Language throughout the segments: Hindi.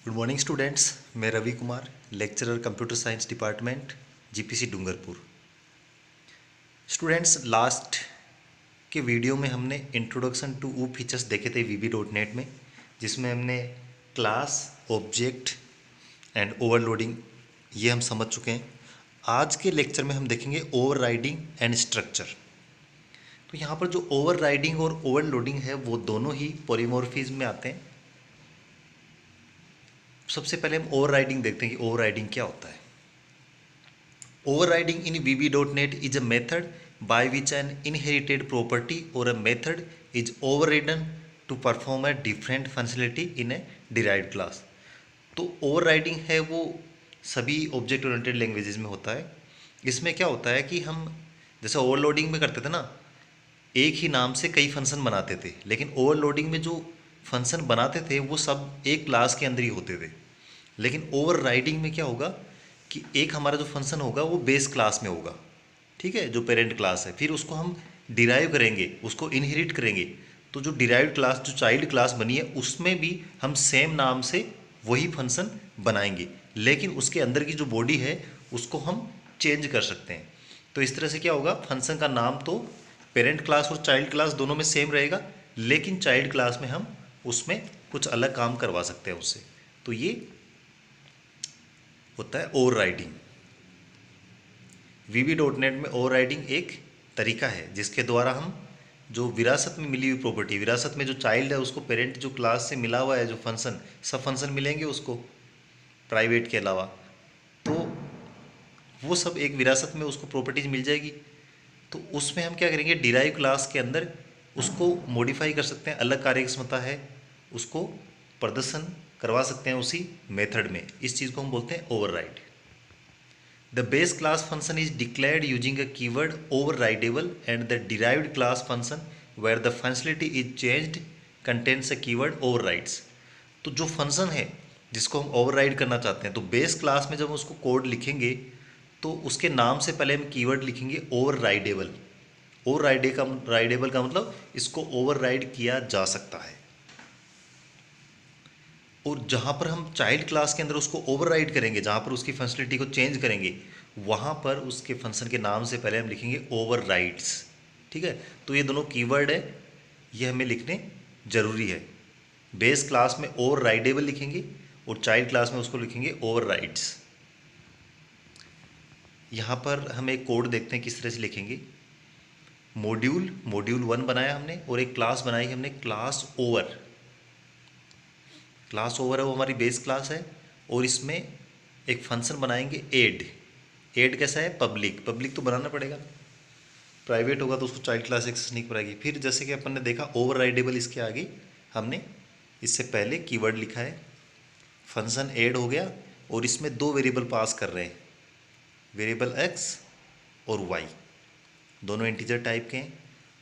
Good morning students. मैं Ravi Kumar, lecturer computer science department, GPC Dungarpur. Students, last के वीडियो में हमने इंट्रोडक्शन टू ऊ फीचर्स देखे थे VB.NET में, जिसमें हमने क्लास, ऑब्जेक्ट एंड ओवरलोडिंग ये हम समझ चुके हैं। आज के लेक्चर में हम देखेंगे ओवरराइडिंग एंड स्ट्रक्चर। तो यहाँ पर जो ओवरराइडिंग और ओवरलोडिंग है वो दोनों ही पॉलीमॉर्फिज्म में आते हैं। सबसे पहले हम ओवरराइडिंग देखते हैं कि ओवरराइडिंग क्या होता है। Overriding in VB.NET is a method by which an inherited property or a method is overridden to perform a different functionality in a derived class। तो ओवरराइडिंग है वो सभी ऑब्जेक्ट ओरिएंटेड लैंग्वेजेस में होता है। इसमें क्या होता है कि हम जैसे ओवरलोडिंग में करते थे ना, एक ही नाम से कई फंक्शन बनाते थे, लेकिन ओवरलोडिंग में जो फंक्शन बनाते थे वो सब एक क्लास के अंदर ही होते थे। लेकिन ओवरराइडिंग में क्या होगा कि एक हमारा जो फंक्शन होगा वो बेस क्लास में होगा, ठीक है, जो पेरेंट क्लास है, फिर उसको हम डिराइव करेंगे, उसको इनहेरिट करेंगे। तो जो डिराइव्ड क्लास, जो चाइल्ड क्लास बनी है, उसमें भी हम सेम नाम से वही फंक्शन बनाएंगे, लेकिन उसके अंदर की जो बॉडी है उसको हम चेंज कर सकते हैं। तो इस तरह से क्या होगा, फंक्शन का नाम तो पेरेंट क्लास और चाइल्ड क्लास दोनों में सेम रहेगा, लेकिन चाइल्ड क्लास में हम उसमें कुछ अलग काम करवा सकते हैं उससे। तो ये होता है ओवरराइडिंग। VB.NET में ओवरराइडिंग एक तरीका है जिसके द्वारा हम जो विरासत में मिली हुई प्रॉपर्टी, विरासत में जो चाइल्ड है उसको पेरेंट जो क्लास से मिला हुआ है, जो फंक्शन, सब फंक्शन मिलेंगे उसको प्राइवेट के अलावा, तो वो सब एक विरासत में उसको प्रॉपर्टीज मिल जाएगी। तो उसमें हम क्या करेंगे, डिराइव क्लास के अंदर उसको मॉडिफाई कर सकते हैं, अलग कार्यक्षमता है उसको प्रदर्शन करवा सकते हैं उसी मेथड में। इस चीज़ को हम बोलते हैं override. The base class function is declared using a keyword overridable, and the derived class function where the functionality is changed contains a keyword overrides। तो जो फंक्शन है जिसको हम ओवरराइड करना चाहते हैं, तो बेस क्लास में जब हम उसको कोड लिखेंगे तो उसके नाम से पहले हम कीवर्ड लिखेंगे ओवरराइडेबल। ओवरराइडेबल का मतलब इसको ओवरराइड किया जा सकता है। और जहाँ पर हम चाइल्ड क्लास के अंदर उसको ओवरराइड करेंगे, जहाँ पर उसकी फंक्शनलिटी को चेंज करेंगे, वहाँ पर उसके फंक्शन के नाम से पहले हम लिखेंगे ओवरराइड्स। ठीक है, तो ये दोनों कीवर्ड है, ये हमें लिखने जरूरी है। बेस क्लास में ओवरराइडेबल लिखेंगे और चाइल्ड क्लास में उसको लिखेंगे ओवरराइड्स। यहाँ पर हम एक कोड देखते हैं किस तरह से लिखेंगे। मॉड्यूल 1 बनाया हमने और एक क्लास बनाई हमने क्लास ओवर। क्लास ओवर है वो हमारी बेस क्लास है, और इसमें एक फंक्शन बनाएंगे ऐड कैसा है, पब्लिक तो बनाना पड़ेगा, प्राइवेट होगा तो उसको चाइल्ड क्लास एक्सेस नहीं कराएगी। फिर जैसे कि अपन ने देखा ओवरराइडेबल, इसके आगे हमने इससे पहले कीवर्ड लिखा है, फंक्शन ऐड हो गया, और इसमें दो वेरिएबल पास कर रहे हैं, वेरिएबल एक्स और वाई, दोनों इंटीजर टाइप के हैं।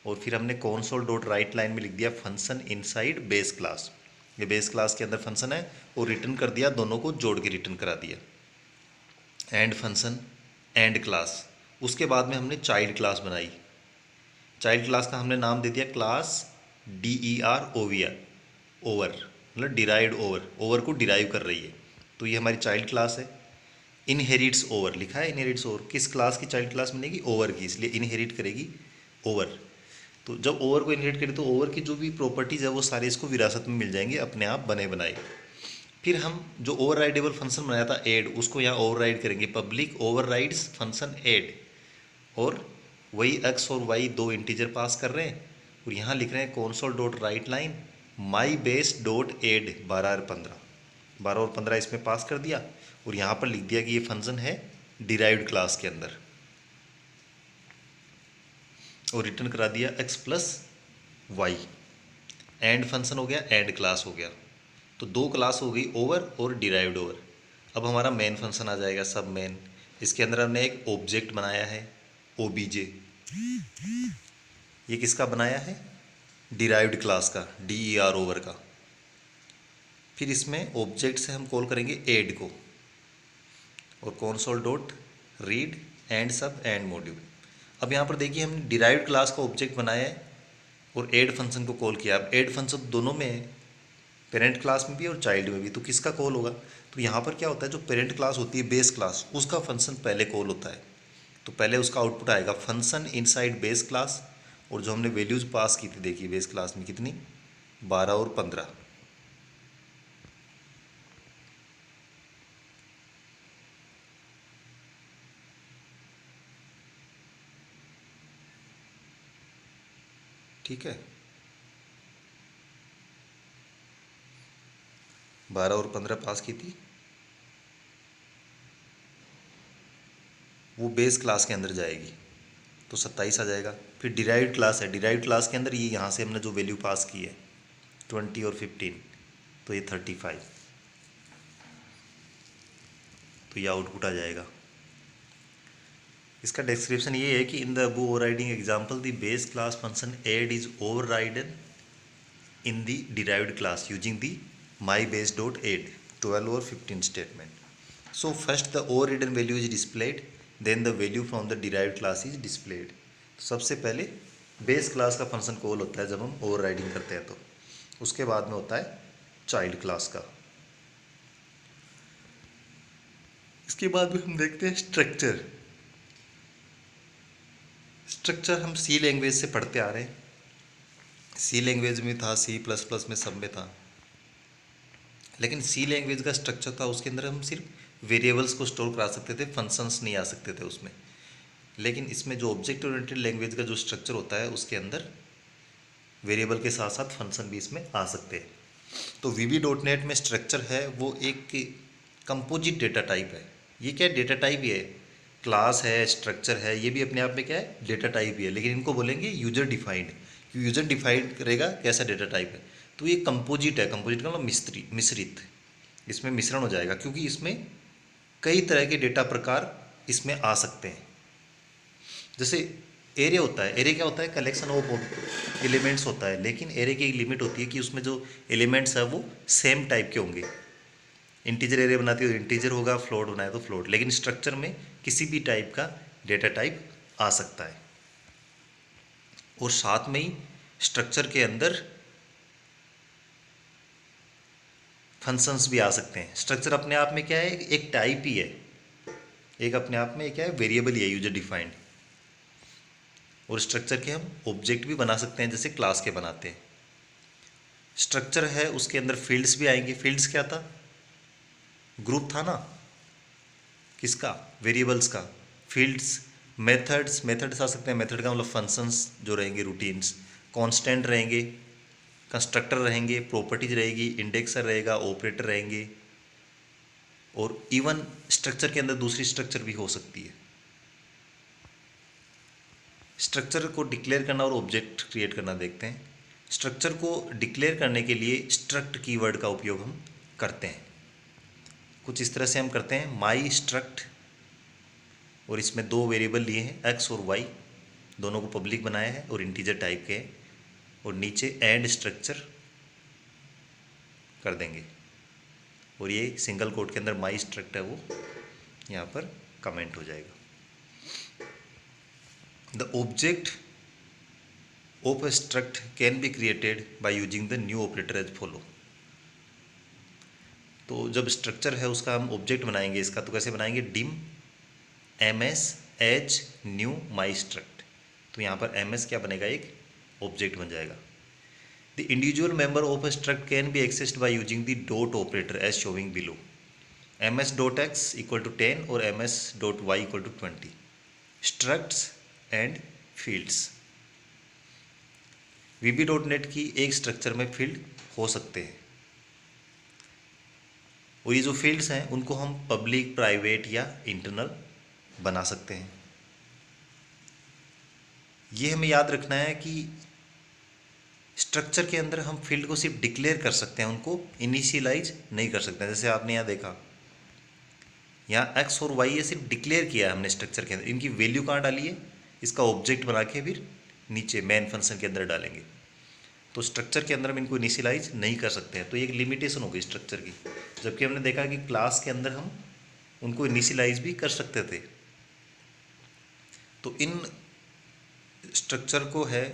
और फिर हमने console डॉट राइट लाइन में लिख दिया फंक्शन इनसाइड बेस क्लास। ये बेस क्लास के अंदर फंक्शन है और रिटर्न कर दिया, दोनों को जोड़ के रिटर्न करा दिया। And function, and class. उसके बाद में हमने चाइल्ड क्लास बनाई। चाइल्ड क्लास का हमने नाम दे दिया क्लास DEROVR, ओवर, मतलब डिराइव्ड ओवर को डिराइव कर रही है, तो ये हमारी चाइल्ड क्लास है। इनहेरिट्स ओवर लिखा है, इनहेरिट्स ओवर किस क्लास की चाइल्ड क्लास बनेगी, ओवर की, इसलिए इनहेरिट करेगी ओवर। तो जब ओवर को इनहेरिट करें तो ओवर की जो भी प्रॉपर्टीज़ है वो सारे इसको विरासत में मिल जाएंगे अपने आप बने बनाए। फिर हम जो ओवरराइडेबल फंक्शन बनाया था ऐड, उसको यहाँ ओवरराइड करेंगे, पब्लिक ओवरराइड्स फंक्शन ऐड, और वही एक्स और वाई दो इंटीजर पास कर रहे हैं, और यहाँ लिख रहे हैं console dot right line my base dot add 12 और 15 इसमें पास कर दिया, और यहाँ पर लिख दिया कि ये फंक्शन है डिराइव्ड क्लास के अंदर, और रिटर्न करा दिया X plus Y. End function हो गया, एंड क्लास हो गया, तो दो क्लास हो गई, ओवर और डिराइव्ड ओवर। अब हमारा मेन फंक्शन आ जाएगा, सब मेन। इसके अंदर हमने एक ऑब्जेक्ट बनाया है OBJ। ये किसका बनाया है, डिराइव्ड क्लास का, DER ओवर का। फिर इसमें ऑब्जेक्ट से हम कॉल करेंगे ऐड को, और console डॉट रीड एंड सब एंड मॉड्यूल। अब यहाँ पर देखिए हमने डिराइव्ड क्लास का ऑब्जेक्ट बनाया है और ऐड फंक्शन को कॉल किया। अब ऐड फंक्शन दोनों में पेरेंट क्लास में भी और चाइल्ड में भी। तो किसका कॉल होगा? तो यहाँ पर क्या होता है, जो पेरेंट क्लास होती है बेस क्लास, उसका फंक्शन पहले कॉल होता है। तो पहले उसका आउटपुट आएगा फंक्शन इनसाइड बेस क्लास, और जो हमने वैल्यूज़ पास की थी देखिए बेस क्लास में कितनी, 12 और 15। ठीक है, 12 और 15 पास की थी, वो बेस क्लास के अंदर जाएगी तो 27 आ जाएगा। फिर डिराइव्ड क्लास है, डिराइव्ड क्लास के अंदर ये यहाँ से हमने जो वैल्यू पास की है 20 और 15, तो ये 35, तो ये आउटपुट आ जाएगा। इसका डिस्क्रिप्शन ये है कि in the above overriding example the base class function add is overridden in the derived class using the mybase.add 12 or 15 statement. So first the overridden value is displayed, then the value from the derived class is displayed. सबसे पहले बेस क्लास का फंक्शन कॉल होता है जब हम ओवरराइडिंग करते हैं, तो उसके बाद में होता है चाइल्ड क्लास का। इसके बाद में हम देखते हैं स्ट्रक्चर। स्ट्रक्चर हम सी लैंग्वेज से पढ़ते आ रहे हैं, सी लैंग्वेज में था, सी प्लस प्लस में सब में था, लेकिन सी लैंग्वेज का स्ट्रक्चर था उसके अंदर हम सिर्फ वेरिएबल्स को स्टोर करा सकते थे, फंक्शंस नहीं आ सकते थे उसमें। लेकिन इसमें जो ऑब्जेक्ट ओरिएंटेड लैंग्वेज का जो स्ट्रक्चर होता है उसके अंदर वेरिएबल के साथ साथ फंक्शन भी इसमें आ सकते हैं। तो VB.NET में स्ट्रक्चर है वो एक कंपोजिट डेटा टाइप है। ये क्या डेटा टाइप ही है, क्लास है, स्ट्रक्चर है, ये भी अपने आप में क्या है, डेटा टाइप ही है, लेकिन इनको बोलेंगे यूजर डिफाइंड। यूजर डिफाइंड करेगा कैसा डेटा टाइप है। तो ये कंपोजिट है, कंपोजिट का मतलब मिश्रित, इसमें मिश्रण हो जाएगा, क्योंकि इसमें कई तरह के डेटा प्रकार इसमें आ सकते हैं। जैसे एरे होता है, एरे क्या होता है, कलेक्शन ऑफ एलिमेंट्स होता है, लेकिन एरे की एक लिमिट होती है कि उसमें जो एलिमेंट्स है वो सेम टाइप के होंगे। इंटीजर एरे बनाती है तो इंटीजर होगा, फ्लोट बनाए तो फ्लोट, लेकिन स्ट्रक्चर में किसी भी टाइप का डेटा टाइप आ सकता है। और साथ में ही स्ट्रक्चर के अंदर फंक्शंस भी आ सकते हैं। स्ट्रक्चर अपने आप में क्या है, एक टाइप ही है, एक अपने आप में क्या है, वेरिएबल ही है, यूजर डिफाइंड। और स्ट्रक्चर के हम ऑब्जेक्ट भी बना सकते हैं जैसे क्लास के बनाते हैं। स्ट्रक्चर है उसके अंदर फील्ड्स भी आएंगे। फील्ड्स क्या था, ग्रुप था ना किसका, वेरिएबल्स का। फील्ड्स, मेथड्स, मेथड्स आ सकते हैं, मेथड का मतलब फंक्शंस जो रहेंगे, रूटीन्स, कांस्टेंट रहेंगे, कंस्ट्रक्टर रहेंगे, प्रॉपर्टीज रहेगी, इंडेक्सर रहेगा, ऑपरेटर रहेंगे, और इवन स्ट्रक्चर के अंदर दूसरी स्ट्रक्चर भी हो सकती है। स्ट्रक्चर को डिक्लेयर करना और ऑब्जेक्ट क्रिएट करना देखते हैं। स्ट्रक्चर को डिक्लेयर करने के लिए स्ट्रक्ट कीवर्ड का उपयोग हम करते हैं। कुछ इस तरह से हम करते हैं, माई स्ट्रक्ट, और इसमें दो वेरिएबल लिए हैं एक्स और वाई, दोनों को पब्लिक बनाया है और इंटीजर टाइप के हैं, और नीचे एंड स्ट्रक्चर कर देंगे, और ये सिंगल कोट के अंदर माई स्ट्रक्ट है वो यहाँ पर कमेंट हो जाएगा। The object of a struct can be created by using the new operator as follow। तो जब स्ट्रक्चर है उसका हम ऑब्जेक्ट बनाएंगे इसका, तो कैसे बनाएंगे, dim ms as knew my struct. तो यहाँ पर ms क्या बनेगा, एक ऑब्जेक्ट बन जाएगा। The individual member of a struct can be accessed by using the dot operator as showing below. ms.x equal to 10 और ms.y equal to 20। Structs and fields, VB.NET की एक स्ट्रक्चर में फील्ड हो सकते हैं, और ये जो फील्ड्स हैं उनको हम पब्लिक, प्राइवेट या इंटरनल बना सकते हैं। ये हमें याद रखना है कि स्ट्रक्चर के अंदर हम फील्ड को सिर्फ डिक्लेयर कर सकते हैं, उनको इनिशियलाइज नहीं कर सकते हैं। जैसे आपने यहाँ देखा, यहाँ एक्स और वाई ये सिर्फ डिक्लेयर किया है हमने स्ट्रक्चर के अंदर, इनकी वैल्यू कहाँ डाली है, इसका ऑब्जेक्ट बना के फिर नीचे मेन फंक्शन के अंदर डालेंगे। तो स्ट्रक्चर के अंदर हम इनको इनिशियलाइज नहीं कर सकते हैं, तो ये एक लिमिटेशन होगी स्ट्रक्चर की। जबकि हमने देखा कि क्लास के अंदर हम उनको इनिशियलाइज भी कर सकते थे। तो इन स्ट्रक्चर को है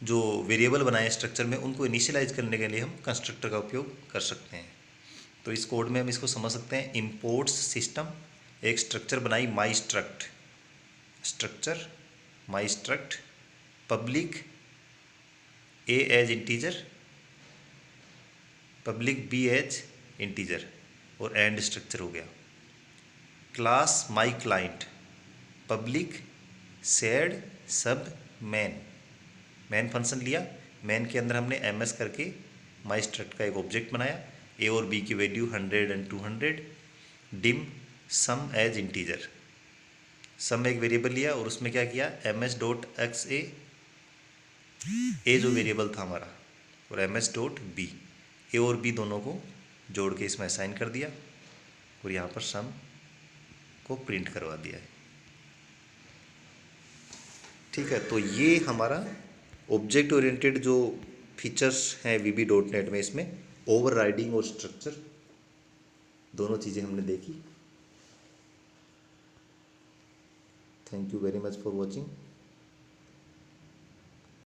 जो वेरिएबल बनाए स्ट्रक्चर में उनको इनिशियलाइज करने के लिए हम कंस्ट्रक्टर का उपयोग कर सकते हैं। तो इस कोड में हम इसको समझ सकते हैं। इम्पोर्ट्स सिस्टम एक स्ट्रक्चर बनाई my structure my struct public A as integer public B as integer और एंड स्ट्रक्चर हो गया। Class my client public shared sub main function लिया। मैन के अंदर हमने एम एस करके माई स्ट्रक्ट का एक ऑब्जेक्ट बनाया। ए और बी की value 100 and 200। Dim sum as integer sum एक वेरिएबल लिया और उसमें क्या किया M S dot X A जो वेरिएबल था हमारा और M S dot B A और बी दोनों को जोड़ के इसमें असाइन कर दिया और यहाँ पर सम को प्रिंट करवा दिया है। ठीक है, तो ये हमारा ऑब्जेक्ट ओरिएंटेड जो फीचर्स हैं VB.NET में, इसमें ओवरराइडिंग और स्ट्रक्चर दोनों चीज़ें हमने देखी। Thank you very much for watching.